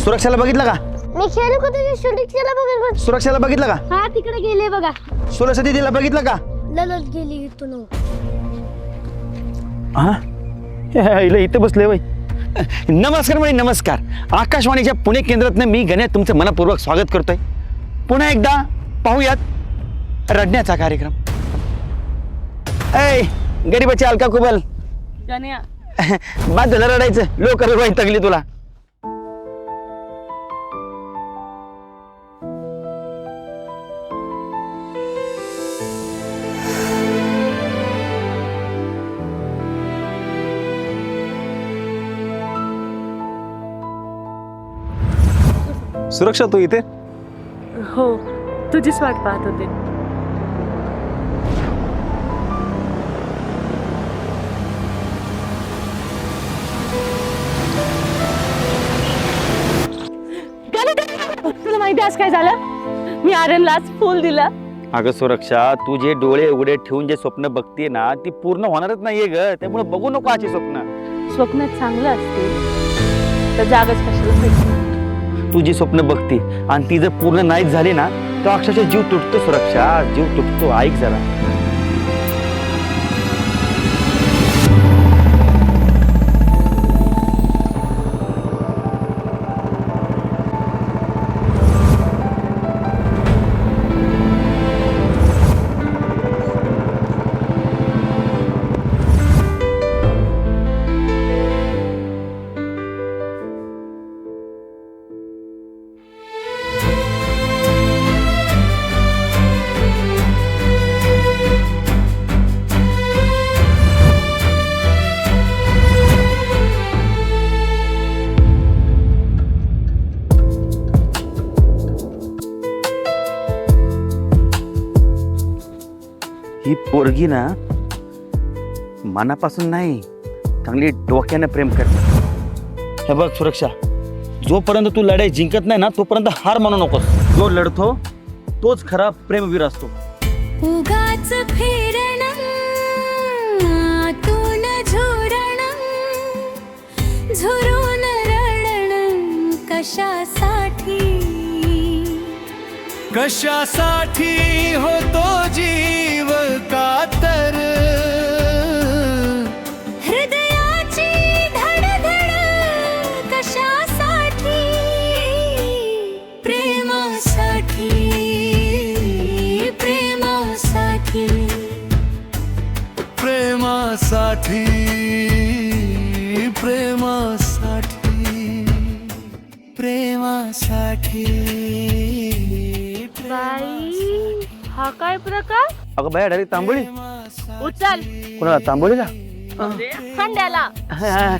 सुरक्षाला बघितलं का? मी खेळू का तुझ्या सुरक्षेला बघत सुरक्षाला बघितलं का? हा तिकडे गेले बघा. सुरक्षा दीदीला बघितलं का? ललत गेली इथून. हा इथे बसले वय. नमस्कार म्हणजे नमस्कार. आकाशवाणीच्या पुणे केंद्रातनं मी गण्या तुमचं मनपूर्वक स्वागत करतोय. पुन्हा एकदा पाहूयात रडण्याचा कार्यक्रम. ऐ गरीबाची अलका कुबल गण्या बाद झालं रडायचं. लोक वैतागली तुला. सुरक्षा तू इथे? हो तुझीच वाट पाहत होते. तुला माहिती आज काय झालं? मी आर्यनला आज फुल दिला. अगं सुरक्षा, तू जे डोळे उघडे ठेवून जे स्वप्न बघते ना ती पूर्ण होणारच नाहीये ग. त्यामुळे बघू नको अशी स्वप्न. स्वप्नात चांगलं असते तर जागच कशाला भेटते. तू जी स्वप्न बघते आणि ती जर पूर्ण नाहीच झाली ना तर अक्षरशः जीव तुटतो. सुरक्षा, जीव तुटतो. ऐक जरा. ही पोरगी ना मनापासून नाही, चांगली डोक्यानं प्रेम करते. हे बघ सुरक्षा, जोपर्यंत तू लढाई जिंकत नाही ना तोपर्यंत हार मानू नकोस. जो लढतो तोच खरा प्रेमवीर असतो. उगाच फिरणं आतून झुरणं झुरून रडणं कशासाठी कशासाठी होतो जीव कातर हृदयाची धडधड कशासाठी प्रेमासाठी प्रेमासाठी प्रेमासाठी प्रेमासाठी प्रेमासाठी. बाई हा काय प्रकार? अगं बाया डायरेक्ट तांबोळी. उचल कोणाला तांबोळीला? खंड्याला. हा,